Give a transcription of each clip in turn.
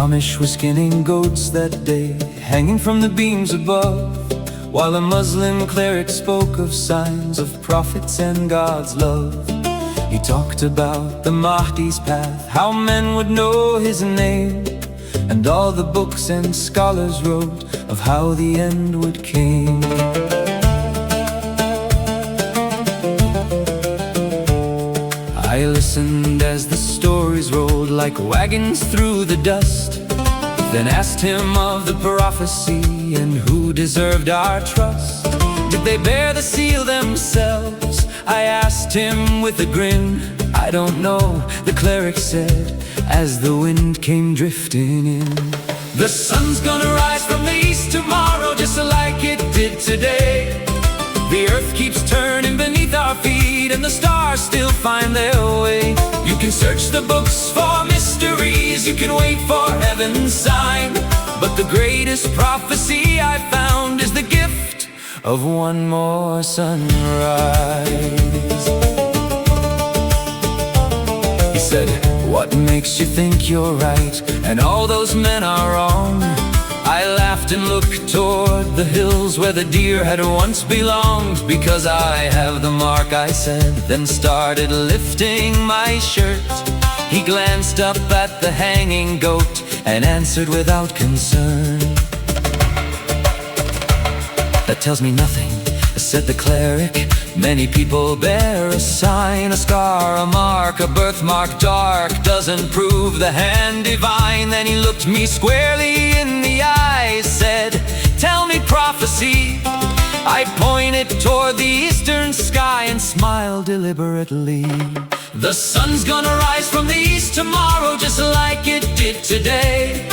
Amish were skinning goats that day, hanging from the beams above, while a Muslim cleric spoke of signs of prophets and God's love. He talked about the Mahdi's path, how men would know his name, and all the books and scholars wrote of how the end would came. I listened as the stories rolled like wagons through the dust, then asked him of the prophecy and who deserved our trust. Did they bear the seal themselves? I asked him with a grin. I don't know, the cleric said, as the wind came drifting in. The sun's gonna rise from the east tomorrow, just like it did today. The earth keeps turning beneath our feet, and the stars still find their way. You can search the books for mysteries, you can wait for heaven's sign, but the greatest prophecy I found is the gift of one more sunrise. He said, what makes you think you're right and all those men are wrong? I laughed and looked toward the hills where the deer had once belonged. Because I have the mark, I said, then started lifting my shirt. He glanced up at the hanging goat and answered without concern. That tells me nothing, said the cleric. Many people bear a sign, a scar, a mark, a birthmark. Dark doesn't prove the hand divine. Then he looked me squarely in the eye, said, tell me prophecy. I pointed toward the eastern sky and smiled deliberately. The sun's gonna rise from the east tomorrow, just like it did today.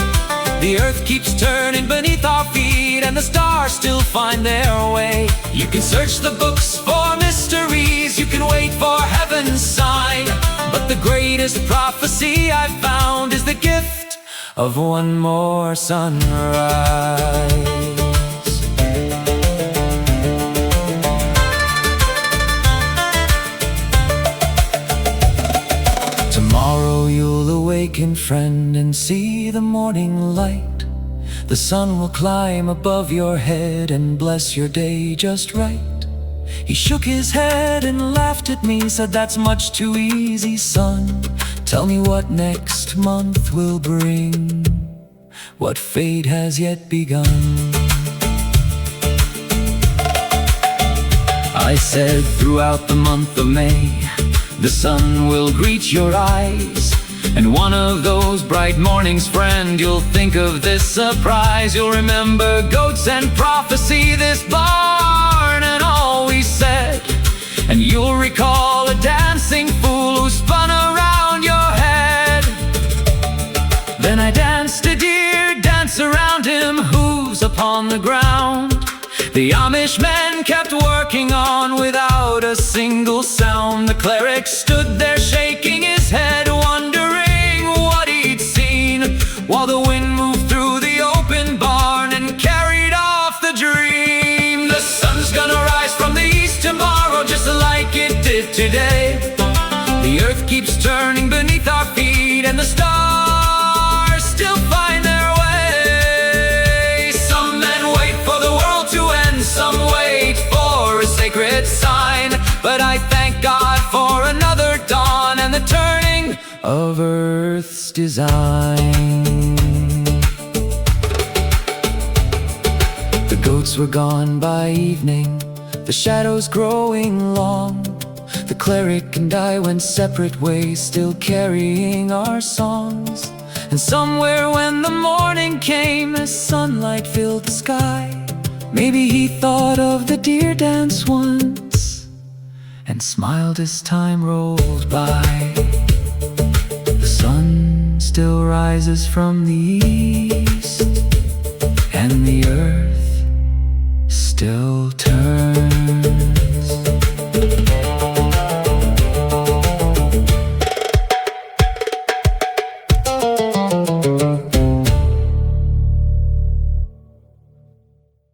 The earth keeps turning beneath our feet, and the stars still find their way. You can search the books for mysteries, you can wait for heaven's sign, but the greatest prophecy I've found is the gift of one more sunrise. Tomorrow you'll awaken, friend, and see the morning light. The sun will climb above your head and bless your day just right. He shook his head and laughed at me, said, that's much too easy, son. Tell me what next month will bring, what fate has yet begun. I said, throughout the month of May, the sun will greet your eyes, and one of those bright mornings, friend, you'll think of this surprise. You'll remember goats and prophecy, this barn and all we said, and you'll recall a dancing fool who spun around your head. Then I danced a deer dance around him, hooves upon the ground. The Amish men kept working on without a single sound. The cleric stood there shaking his head, wondering what he'd seen, while the wind moved through the open barn and carried off the dream. The sun's gonna rise from the east tomorrow, just like it did today. The earth keeps turning beneath our feet, and the stars still find their way. Some men wait for the world to end, some wait for a sacred sign, but I thank God for another dawn and the turning of Earth's design. The goats were gone by evening, the shadows growing long. The cleric and I went separate ways, still carrying our songs. And somewhere when the morning came, as sunlight filled the sky, maybe he thought of the deer dance once and smiled as time rolled by. The sun still rises from the east, and the earth still